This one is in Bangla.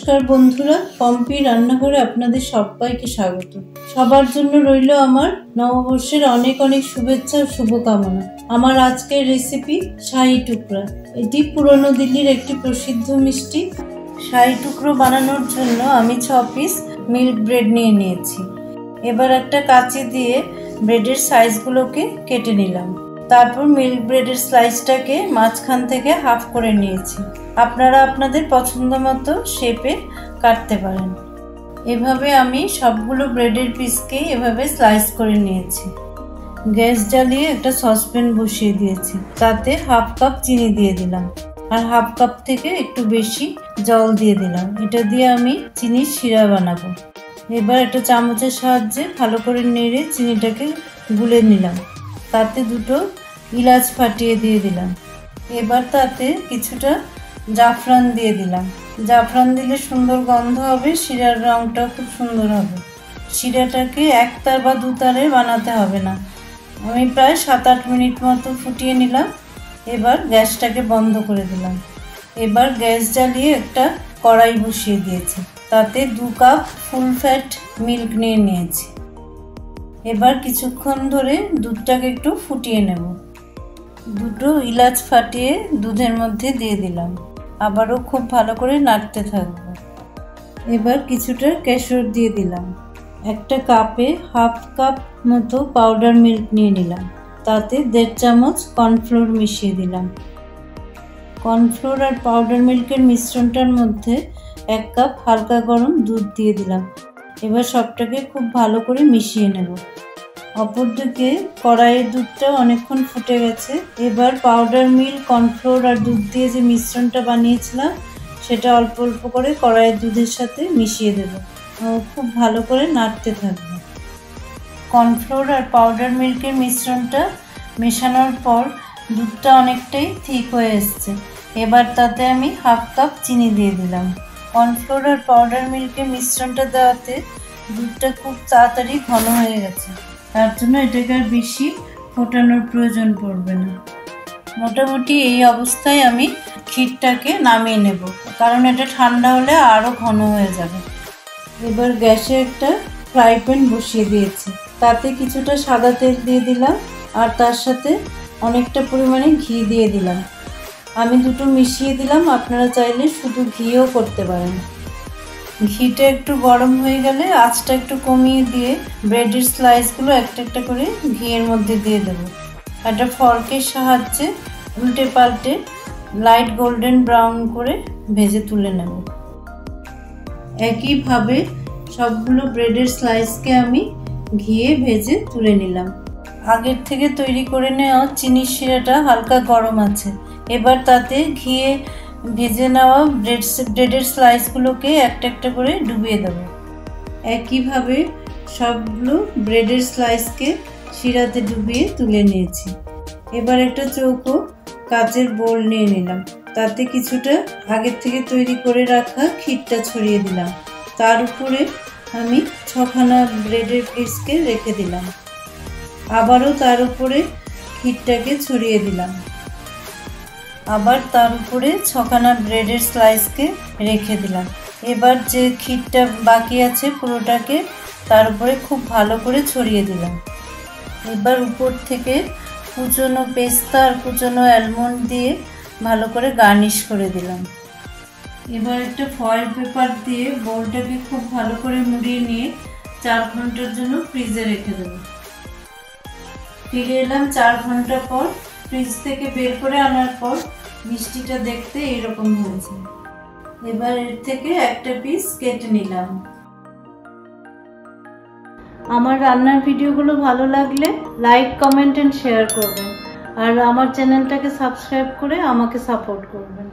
নমস্কার বন্ধুরা, পম্পি রান্নাঘরে আপনাদের সবাইকে স্বাগত। সবার জন্য রইল আমার নববর্ষের অনেক অনেক শুভেচ্ছা ও শুভকামনা। আমার আজকের রেসিপি শাহী টুকরা। এটি পুরনো দিল্লির একটি প্রসিদ্ধ মিষ্টি। শাহী টুকরো বানানোর জন্য আমি 6 পিস মিল্ক ব্রেড নিয়ে নিয়েছি। এবার একটা কাঁচি দিয়ে ব্রেডের সাইজগুলোকে কেটে নিলাম। তারপর মিল্ক ব্রেডের স্লাইসটাকে মাঝখান থেকে হাফ করে নিয়েছি। আপনারা আপনাদের পছন্দ মতো শেপে কাটতে পারেন। এভাবে আমি সবগুলো ব্রেডের পিসকেই এভাবে স্লাইস করে নিয়েছি। গ্যাস জ্বালিয়ে একটা সসপ্যান বসিয়ে দিয়েছি। তাতে হাফ কাপ চিনি দিয়ে দিলাম আর হাফ কাপ থেকে একটু বেশি জল দিয়ে দিলাম। এটা দিয়ে আমি চিনির শিরা বানাবো। এবার একটা চামচের সাহায্যে ভালো করে নেড়ে চিনিটাকে গুলে নিলাম। তাতে দুটো এলাচ ফাটিয়ে দিয়ে দিলাম। এবার তাতে কিছুটা জাফরান দিয়ে দিলাম। জাফরান দিলে সুন্দর গন্ধ হবে, শিরার রঙটাও খুব সুন্দর হবে। শিরাটাকে একতার বা দুতারে বানাতে হবে না। আমি প্রায় 7-8 মিনিট মতো ফুটিয়ে নিলাম। এবার গ্যাসটাকে বন্ধ করে দিলাম। এবার গ্যাস জ্বালিয়ে একটা কড়াই বসিয়ে দিয়েছি। তাতে 2 কাপ ফুল ফ্যাট মিল্ক নিয়ে নিয়েছি। এবার কিছুক্ষণ ধরে দুধটাকে একটু ফুটিয়ে নেব। দুটো এলাচ ফাটিয়ে দুধের মধ্যে দিয়ে দিলাম। আবারও খুব ভালো করে নাড়তে থাকবো। এবার কিছুটা কেশর দিয়ে দিলাম। একটা কাপে হাফ কাপ মতো পাউডার মিল্ক নিয়ে নিলাম। তাতে 1.5 চামচ কর্নফ্লোর মিশিয়ে দিলাম। কর্নফ্লোর আর পাউডার মিল্কের মিশ্রণটার মধ্যে 1 কাপ হালকা গরম দুধ দিয়ে দিলাম। এবার সবটাকে খুব ভালো করে মিশিয়ে নেব। অপরদিকে কড়াইয়ের দুধটা অনেকক্ষণ ফুটে গেছে। এবার পাউডার মিল্ক, কর্নফ্লোর আর দুধ দিয়ে যে মিশ্রণটা বানিয়েছিলাম সেটা অল্প অল্প করে কড়াইয়ের দুধের সাথে মিশিয়ে দেব। খুব ভালো করে নাড়তে থাকবো। কর্নফ্লোর আর পাউডার মিল্কের মিশ্রণটা মেশানোর পর দুধটা অনেকটাই থিক হয়ে এসছে। এবার তাতে আমি হাফ কাপ চিনি দিয়ে দিলাম। কর্নফ্লোর আর পাউডার মিল্কের মিশ্রণটা দেওয়াতে দুধটা খুব তাড়াতাড়ি ঘন হয়ে গেছে। তার জন্য এটাকে আর বেশি ফোটানোর প্রয়োজন পড়বে না। মোটামুটি এই অবস্থায় আমি ক্ষীরটাকে নামিয়ে নেব, কারণ এটা ঠান্ডা হলে আরও ঘন হয়ে যাবে। এবার গ্যাসে একটা ফ্রাই প্যান বসিয়ে দিয়েছি। তাতে কিছুটা সাদা তেল দিয়ে দিলাম আর তার সাথে অনেকটা পরিমাণে ঘি দিয়ে দিলাম। আমি দুটো মিশিয়ে দিলাম। আপনারা চাইলে শুধু ঘিও করতে পারেন। ঘিটা একটু গরম হয়ে গেলে আঁচটা একটু কমিয়ে দিয়ে ব্রেডের স্লাইসগুলো একটা একটা করে ঘিয়ের মধ্যে দিয়ে দেবো। একটা ফর্কের সাহায্যে উল্টে পাল্টে লাইট গোল্ডেন ব্রাউন করে ভেজে তুলে নেব। একইভাবে সবগুলো ব্রেডের স্লাইসকে আমি ঘিয়ে ভেজে তুলে নিলাম। আগের থেকে তৈরি করে নেওয়া চিনির শিরাটা হালকা গরম আছে। এবার তাতে ঘিয়ে ভেজে নেওয়া ব্রেডের স্লাইসগুলোকে একটা একটা করে ডুবিয়ে দেবো। একইভাবে সবগুলো ব্রেডের স্লাইসকে শিরাতে ডুবিয়ে তুলে নিয়েছি। এবার একটা চৌকো কাচের বোল নিয়ে নিলাম। তাতে কিছুটা আগের থেকে তৈরি করে রাখা ক্ষীরটা ছড়িয়ে দিলাম। তার উপরে আমি 6খানা ব্রেডের পিসকে রেখে দিলাম। আবারও তার উপরে ক্ষীরটাকে ছড়িয়ে দিলাম। আবার তার উপরে 6খানা ব্রেডের স্লাইসকে রেখে দিলাম। এবার যে ক্ষীরটা বাকি আছে পুরোটাকে তার উপরে খুব ভালো করে ছড়িয়ে দিলাম। এবার উপর থেকে কুচনো পেস্তা আর কুচনো অ্যালমন্ড দিয়ে ভালো করে গার্নিশ করে দিলাম। এবার একটা ফয়েল পেপার দিয়ে বোলটাকে খুব ভালো করে মুড়িয়ে নিয়ে 4 ঘন্টার জন্য ফ্রিজে রেখে দেব। ফিরে এলাম 4 ঘন্টা পর। ফ্রিজ থেকে বের করে আনার পর মিষ্টিটা দেখতে এইরকম হয়েছে। এবার এর থেকে একটা পিস কেটে নিলাম। আমার রান্নার ভিডিওগুলো ভালো লাগলে লাইক, কমেন্ট এন্ড শেয়ার করবেন আর আমার চ্যানেলটাকে সাবস্ক্রাইব করে আমাকে সাপোর্ট করবেন।